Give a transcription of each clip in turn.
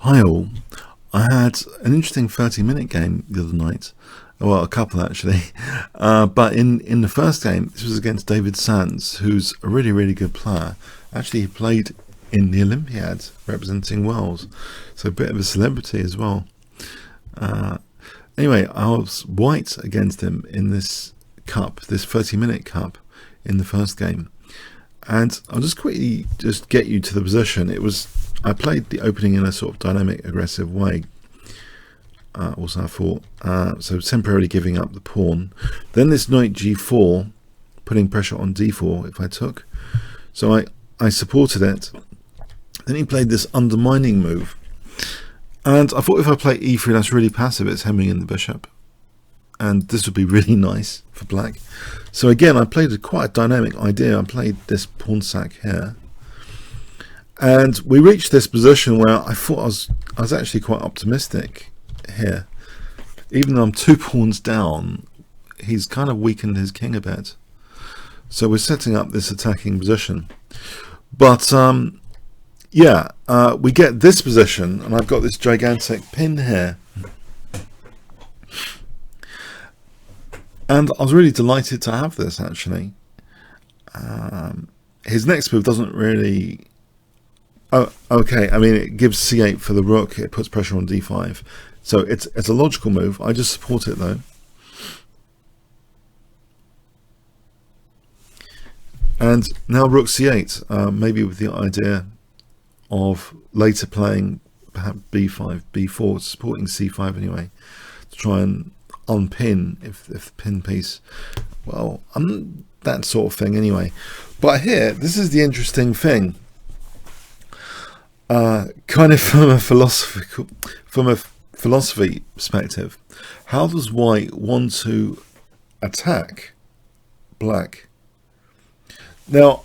Hi all. I had an interesting 30-minute game the other night. Well, a couple actually. But in the first game, this was against David Sands, who's a really, really good player. Actually, he played in the Olympiad representing Wales, so a bit of a celebrity as well. Anyway, I was white against him in this cup, this 30-minute cup in the first game. And I'll just quickly get you to the position. I played the opening in a sort of dynamic, aggressive way. Also, I thought so temporarily giving up the pawn. Then this knight g4, putting pressure on d4 if I took. So I supported it. Then he played this undermining move, and I thought if I play e3, that's really passive. It's hemming in the bishop, and this would be really nice for black. So again, I played quite a dynamic idea. I played this pawn sack here, and we reached this position where I thought I was actually quite optimistic here. Even though I'm 2 pawns down, he's kind of weakened his king a bit. So we're setting up this attacking position. But yeah, we get this position, and I've got this gigantic pin here. And I was really delighted to have this, actually. His next move doesn't really... Oh, okay, I mean, it gives c8 for the rook. It puts pressure on d5. So it's a logical move. I just support it, though. And now rook c8, maybe with the idea of later playing perhaps b5, b4, supporting c5 anyway, to try and unpin if the pin piece, well, that sort of thing anyway. But here, this is the interesting thing. Kind of from a philosophy perspective, how does white want to attack black? Now,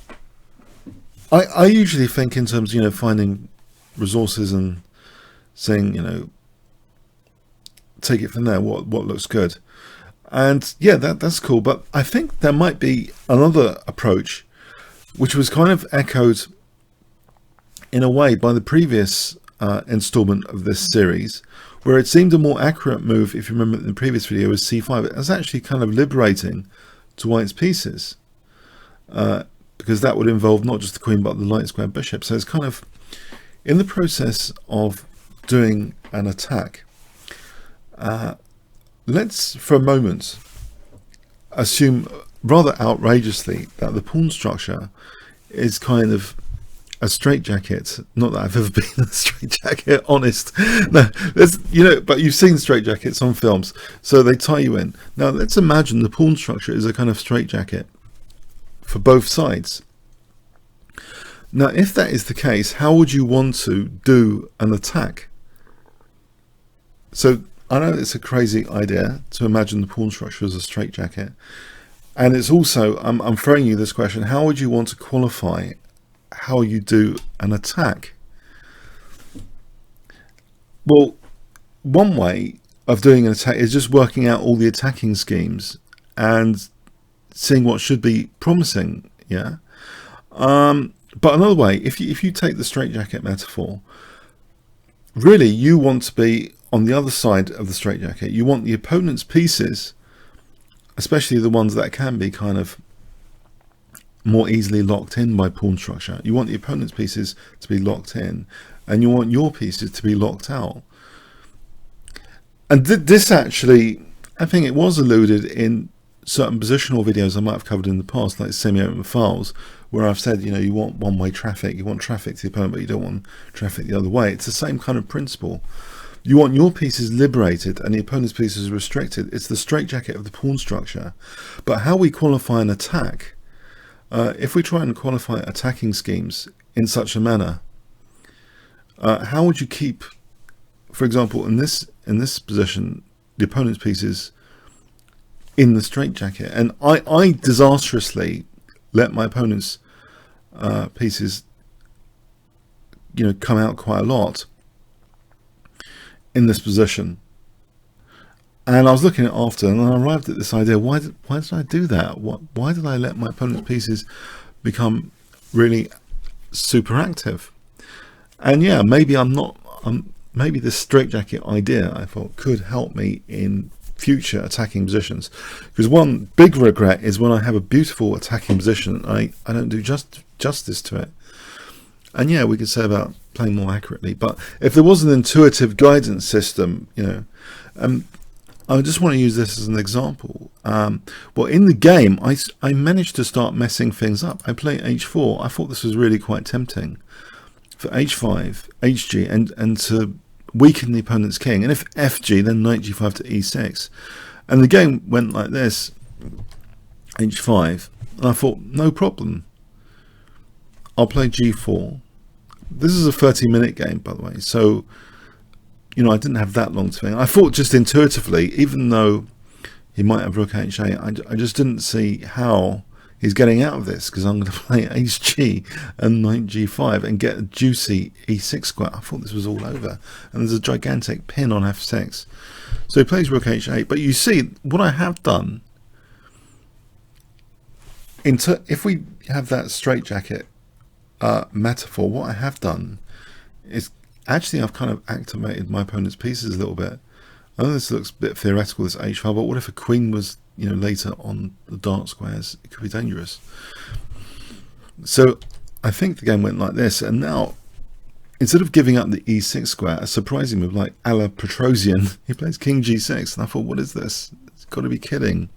I usually think in terms, finding resources and saying, take it from there, what looks good. And yeah, that's cool. But I think there might be another approach, which was kind of echoed in a way by the previous installment of this series, where it seemed a more accurate move, if you remember in the previous video, was c5. It was actually kind of liberating to white's pieces, because that would involve not just the queen but the light square bishop. So it's kind of in the process of doing an attack. Let's for a moment assume rather outrageously that the pawn structure is kind of a straitjacket. Not that I've ever been in a straitjacket, honest. No, but you've seen straitjackets on films, so they tie you in. Now let's imagine the pawn structure is a kind of straitjacket for both sides. Now, if that is the case, how would you want to do an attack? So I know it's a crazy idea to imagine the pawn structure as a straitjacket, and it's also, I'm throwing you this question: how would you want to qualify how you do an attack? Well, one way of doing an attack is just working out all the attacking schemes and seeing what should be promising. Yeah. But another way, if you take the straitjacket metaphor, really you want to be on the other side of the straitjacket. You want the opponent's pieces, especially the ones that can be kind of more easily locked in by pawn structure. You want the opponent's pieces to be locked in, and you want your pieces to be locked out. And this actually, I think it was alluded in certain positional videos I might have covered in the past, like semi-open files, where I've said, you want one-way traffic, you want traffic to the opponent, but you don't want traffic the other way. It's the same kind of principle. You want your pieces liberated and the opponent's pieces restricted. It's the straitjacket of the pawn structure. But how we qualify an attack, if we try and qualify attacking schemes in such a manner, how would you keep, for example, in this position, the opponent's pieces in the straitjacket? And I disastrously let my opponent's pieces, come out quite a lot in this position. And I was looking at it after, and I arrived at this idea: why did I do that? Why did I let my opponent's pieces become really super active? And yeah, maybe I'm maybe this straitjacket idea, I thought, could help me in future attacking positions. Because one big regret is when I have a beautiful attacking position, I don't do justice to it. And yeah, we could say about playing more accurately, but if there was an intuitive guidance system, you know, I just want to use this as an example. Well, in the game, I managed to start messing things up. I play h4. I thought this was really quite tempting for h5, hg, and to weaken the opponent's king. And if fg, then knight g5 to e6. And the game went like this, h5, and I thought, no problem. I'll play g4. This is a 30-minute game, by the way, so you know, I didn't have that long to think. I thought just intuitively, even though he might have rook h8, I just didn't see how he's getting out of this, because I'm going to play hg and knight g5 and get a juicy e6 square. I thought this was all over, and there's a gigantic pin on f6. So he plays rook h8, but you see what I have done. If we have that straitjacket metaphor, what I have done is actually I've kind of activated my opponent's pieces a little bit. I know this looks a bit theoretical, this h5, but what if a queen was, you know, later on the dark squares? It could be dangerous. So I think the game went like this, and now instead of giving up the e6 square, a surprising move like a la Petrosian, he plays king g6, and I thought, what is this? It's got to be kidding.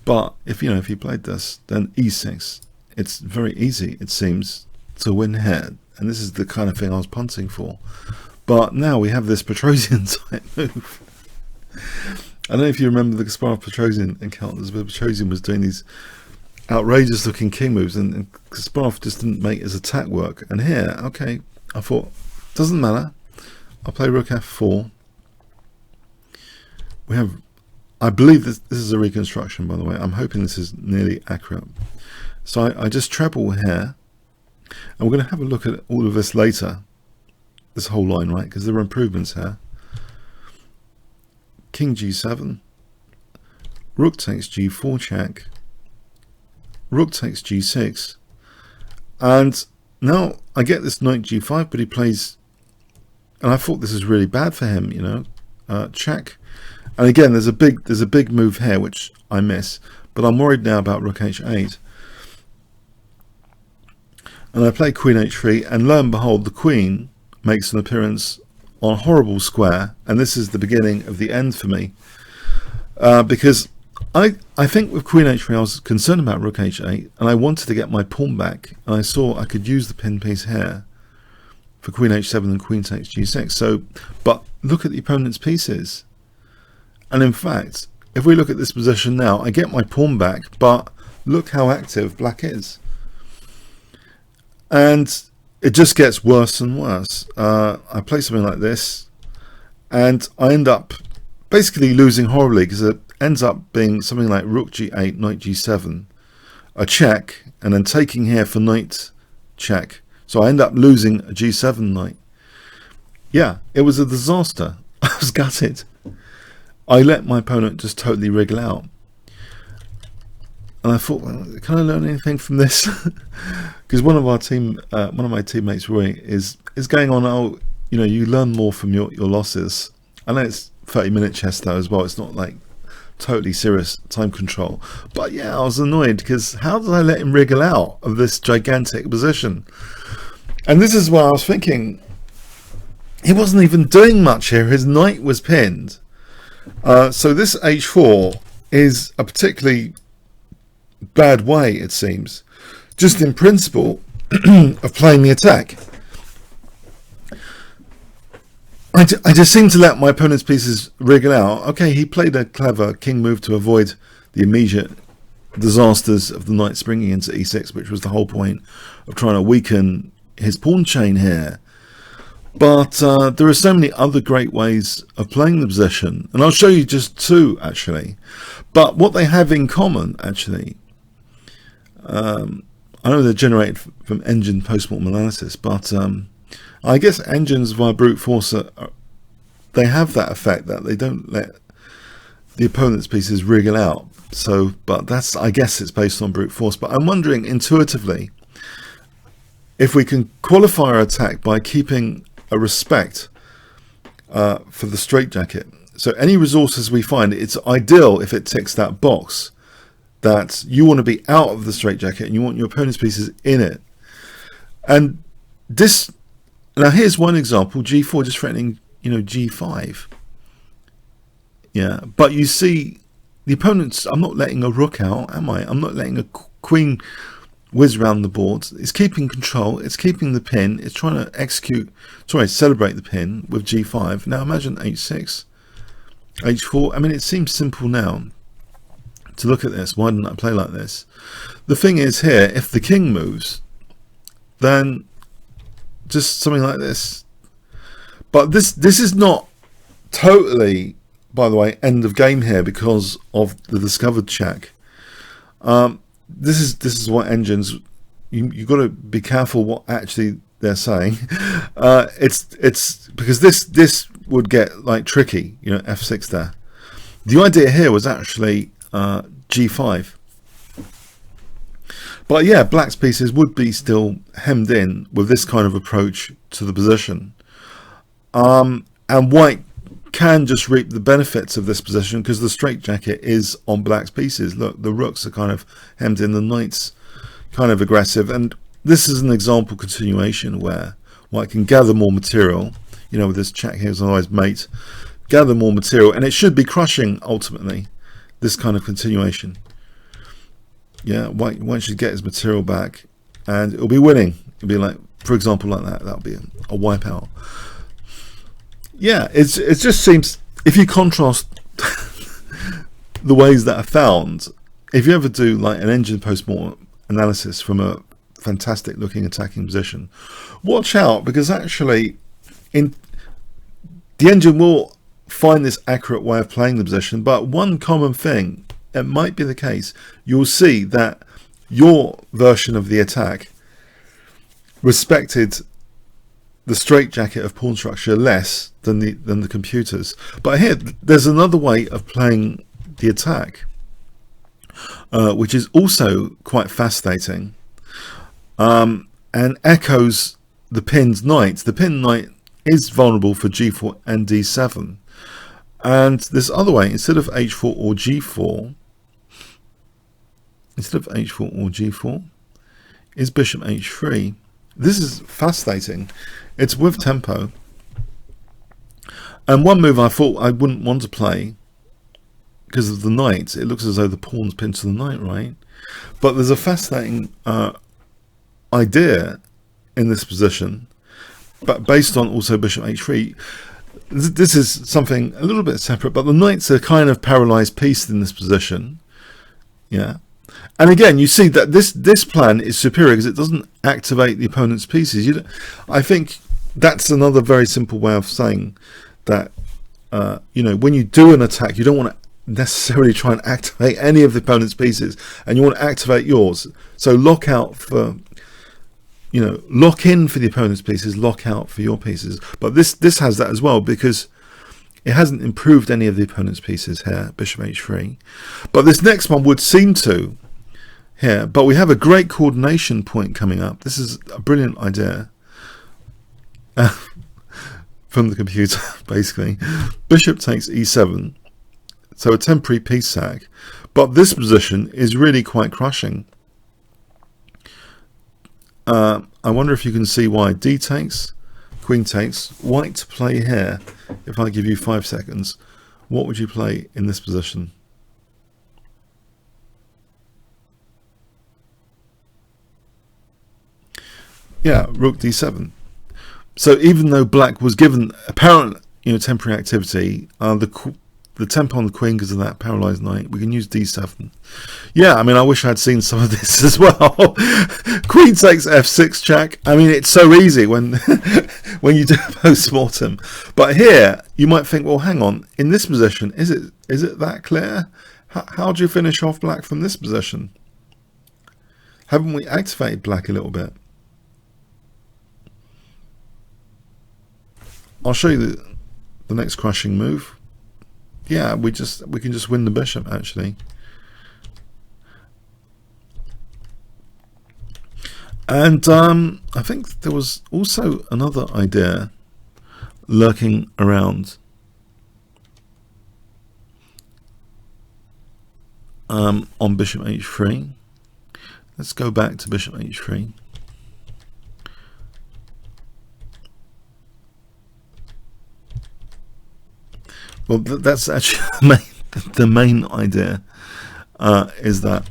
But if he played this, then e6. It's very easy, it seems, to win here, and this is the kind of thing I was punting for. But now we have this Petrosian type move. I don't know if you remember the Kasparov-Petrosian encounters where Petrosian was doing these outrageous looking king moves, and Kasparov just didn't make his attack work. And here, okay, I thought, doesn't matter, I'll play rook f4. We have, I believe this is a reconstruction, by the way. I'm hoping this is nearly accurate. So I just treble here, and we're going to have a look at all of this later, this whole line, right, because there are improvements here. King g7, rook takes g4 check, rook takes g6, and now I get this knight g5, but he plays, and I thought this is really bad for him, you know, check, and again there's a big move here which I miss, but I'm worried now about rook h8. And I play queen h3, and lo and behold, the queen makes an appearance on a horrible square, and this is the beginning of the end for me. Because I think with queen h3 I was concerned about rook h8, and I wanted to get my pawn back, and I saw I could use the pin piece here for queen h7 and queen takes g6. So, but look at the opponent's pieces. And in fact, if we look at this position now, I get my pawn back, but look how active black is. And it just gets worse and worse. I play something like this, and I end up basically losing horribly, because it ends up being something like rook g8, knight g7, a check, and then taking here for knight check. So I end up losing a g7 knight. Yeah, it was a disaster. I was gutted. I let my opponent just totally wriggle out. And I thought, well, can I learn anything from this? Because one of my teammates, Roy, is going on, oh, you know, you learn more from your losses. I know it's 30-minute chess though as well. It's not like totally serious time control. But yeah, I was annoyed because how did I let him wriggle out of this gigantic position? And this is why I was thinking, he wasn't even doing much here. His knight was pinned. So this h4 is a particularly bad way, it seems, just in principle of playing the attack. I just seem to let my opponent's pieces wriggle out. Okay, he played a clever king move to avoid the immediate disasters of the knight springing into e6, which was the whole point of trying to weaken his pawn chain here. But there are so many other great ways of playing the position, and I'll show you just two actually. But what they have in common actually, I know they're generated from engine postmortem analysis, but I guess engines via brute force they have that effect that they don't let the opponent's pieces wriggle out. So, but that's, I guess it's based on brute force. But I'm wondering intuitively if we can qualify our attack by keeping a respect for the straitjacket. So any resources we find, it's ideal if it ticks that box that you want to be out of the straitjacket and you want your opponent's pieces in it. And this, now here's one example, g4 just threatening, g5. Yeah, but you see the opponent's, I'm not letting a rook out, am I? I'm not letting a queen whiz around the board. It's keeping control, it's keeping the pin, it's trying to celebrate the pin with g5. Now imagine h6, h4. I mean, it seems simple now to look at this. Why didn't I play like this? The thing is here, if the king moves, then just something like this. But this is not totally, by the way, end of game here because of the discovered check. This is what engines, you got to be careful what actually they're saying. It's because this would get like tricky, f6 there. The idea here was actually g5. But yeah, black's pieces would be still hemmed in with this kind of approach to the position. And white can just reap the benefits of this position because the straitjacket is on black's pieces. Look, the rooks are kind of hemmed in, the knight's kind of aggressive, and this is an example continuation where white can gather more material, with this check here as always mate, gather more material, and it should be crushing ultimately, this kind of continuation. Yeah, white should get his material back and it'll be winning. It'll be like, for example, like that'll be a wipeout. Yeah, it just seems, if you contrast the ways that are found, if you ever do like an engine post-mortem analysis from a fantastic looking attacking position, watch out, because actually the engine will find this accurate way of playing the position, but one common thing, it might be the case, you'll see that your version of the attack respected the straitjacket of pawn structure less than the computers. But here there's another way of playing the attack, which is also quite fascinating, and echoes the pinned knight. The pinned knight is vulnerable for g4 and d7, and this other way, instead of h4 or g4, is bishop h3. This is fascinating. It's with tempo. And one move I thought I wouldn't want to play because of the knight. It looks as though the pawn's pinned to the knight, right? But there's a fascinating idea in this position, but based on also bishop h3. This is something a little bit separate, but the knight's a kind of paralyzed piece in this position. Yeah. And again, you see that this plan is superior because it doesn't activate the opponent's pieces. I think that's another very simple way of saying that, when you do an attack, you don't want to necessarily try and activate any of the opponent's pieces, and you want to activate yours. So lock out for, lock in for the opponent's pieces, lock out for your pieces. But this has that as well, because it hasn't improved any of the opponent's pieces here, bishop h3. But this next one would seem to here. But we have a great coordination point coming up. This is a brilliant idea from the computer, basically. Bishop takes e7, so a temporary piece sack. But this position is really quite crushing. I wonder if you can see why. D takes, queen takes, white to play here. If I give you 5 seconds, what would you play in this position? Yeah, rook d7. So even though black was given apparent, temporary activity, the tempo on the queen because of that paralyzed knight, we can use d7. Yeah, I mean, I wish I'd seen some of this as well. Queen takes f6 check. I mean, it's so easy when when you do post-mortem. But here, you might think, well, hang on, in this position, is it that clear? How do you finish off black from this position? Haven't we activated black a little bit? I'll show you the next crushing move. Yeah, we can just win the bishop, actually. And I think there was also another idea lurking around. On bishop h3. Let's go back to bishop h3. Well, that's actually the main idea, is that,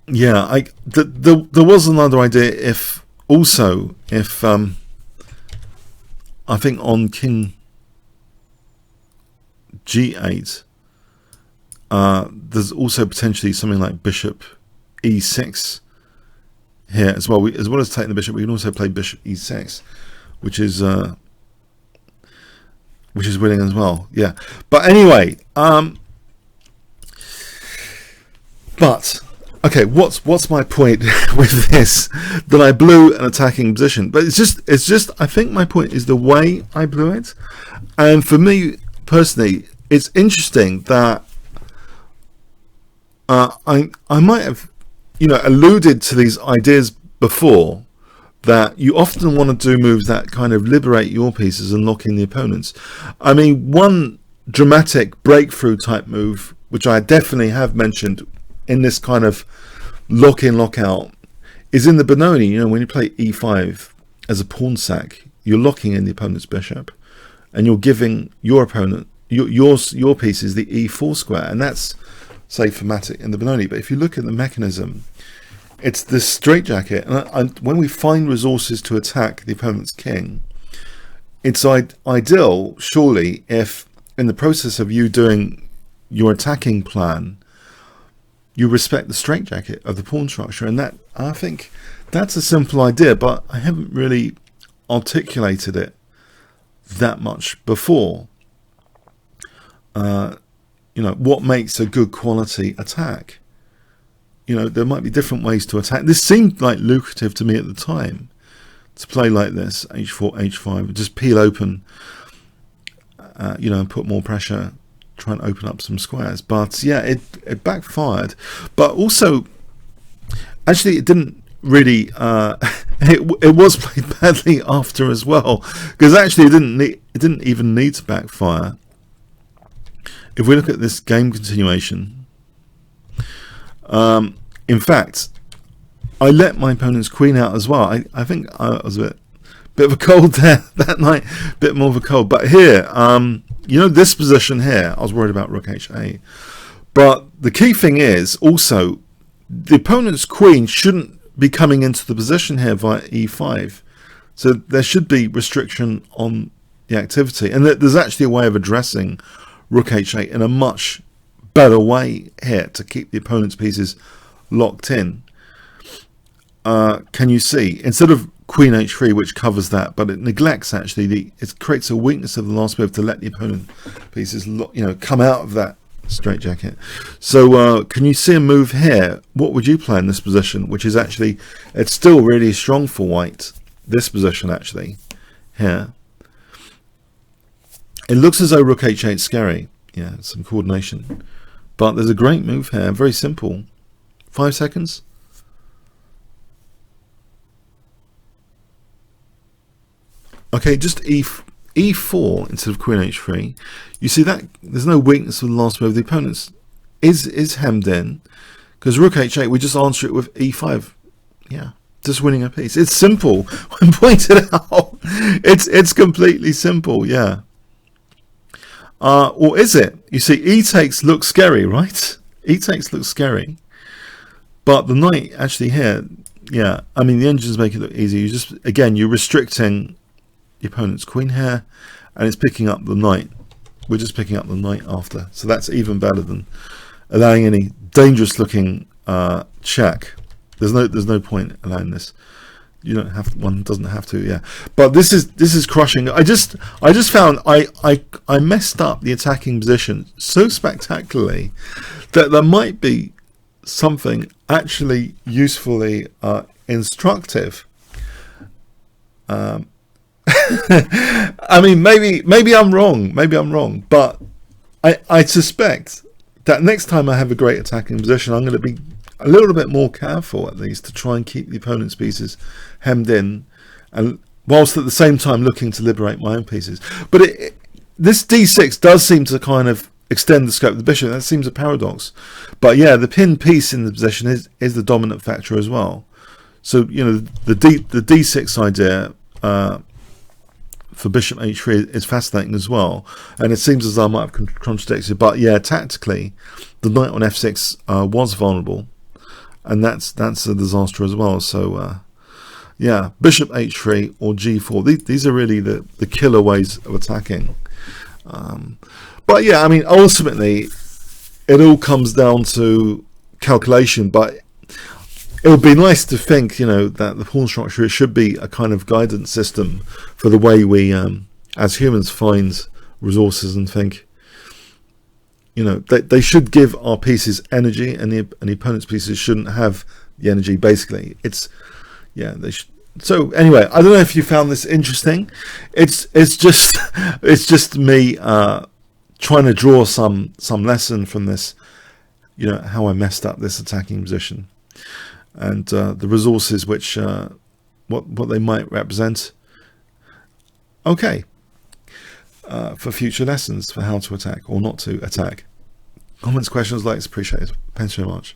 yeah, there was another idea if I think on king g8, there's also potentially something like bishop e6 here as well. As well as taking the bishop, we can also play bishop e6, which is winning as well. Yeah, but anyway, but okay, what's my point with this? That I blew an attacking position, but it's just I think my point is the way I blew it, and for me personally, it's interesting that I might have, alluded to these ideas before, that you often want to do moves that kind of liberate your pieces and lock in the opponents. I mean, one dramatic breakthrough type move, which I definitely have mentioned in this kind of lock in, lock out, is in the Benoni. When you play e5 as a pawn sack, you're locking in the opponent's bishop, and you're giving your opponent your pieces the e4 square, and that's, say, thematic in the Benoni. But if you look at the mechanism, it's this straitjacket, and when we find resources to attack the opponent's king, it's ideal, surely, if in the process of you doing your attacking plan, you respect the straitjacket of the pawn structure. And that, I think, that's a simple idea, but I haven't really articulated it that much before. What makes a good quality attack? There might be different ways to attack. This seemed like lucrative to me at the time, to play like this, h4, h5, just peel open, and put more pressure, try and open up some squares. But yeah, it backfired. But also, actually, it didn't really. It was played badly after as well, because actually it didn't even need to backfire. If we look at this game continuation, in fact, I let my opponent's queen out as well. I think I was a bit of a cold there that night, a bit more of a cold. But here, this position here, I was worried about rook h8. But the key thing is also the opponent's queen shouldn't be coming into the position here via e5. So there should be restriction on the activity. And there's actually a way of addressing rook h8 in a much better way here to keep the opponent's pieces locked in. Can you see? Instead of queen h3, which covers that, but it neglects actually it creates a weakness of the last move to let the opponent pieces come out of that straitjacket. So can you see a move here? What would you play in this position, which is actually, it's still really strong for white, this position actually here. It looks as though rook h8 is scary. Yeah, some coordination. But there's a great move here, very simple. 5 seconds. Okay, just e4 instead of queen h3. You see that there's no weakness with the last move. The opponent is hemmed in, because rook h8, we just answer it with e5. Yeah, just winning a piece. It's simple. When pointed out, it's completely simple. Yeah. Or is it? You see, e takes looks scary, right? E takes looks scary, but the knight actually here, yeah. I mean, the engines make it look easy. You just, again, you're restricting the opponent's queen here, and it's picking up the knight. We're just picking up the knight after, so that's even better than allowing any dangerous looking check. There's no point allowing this. You don't have to, one doesn't have to, yeah. But this is crushing. I just found I messed up the attacking position so spectacularly that there might be something actually usefully instructive. I mean, maybe I'm wrong, but I suspect that next time I have a great attacking position, I'm going to be a little bit more careful, at least, to try and keep the opponent's pieces hemmed in, and whilst at the same time looking to liberate my own pieces. But this d6 does seem to kind of extend the scope of the bishop. That seems a paradox. But yeah, the pinned piece in the position is the dominant factor as well. So, you know, the d6 idea for bishop h3 is fascinating as well. And it seems as though I might have contradicted. But yeah, tactically, the knight on f6 was vulnerable. And that's a disaster as well. So, yeah, bishop h3 or g4. These are really the killer ways of attacking. But yeah, I mean, ultimately, it all comes down to calculation. But it would be nice to think, you know, that the pawn structure, it should be a kind of guidance system for the way we, as humans, find resources and think. You know, they should give our pieces energy, and the opponent's pieces shouldn't have the energy. Basically, it's they should. So anyway, I don't know if you found this interesting. It's just me trying to draw some lesson from this. You know, how I messed up this attacking position, and the resources which what they might represent. Okay. For future lessons for how to attack or not to attack. Comments, questions, likes appreciated. Thanks very much.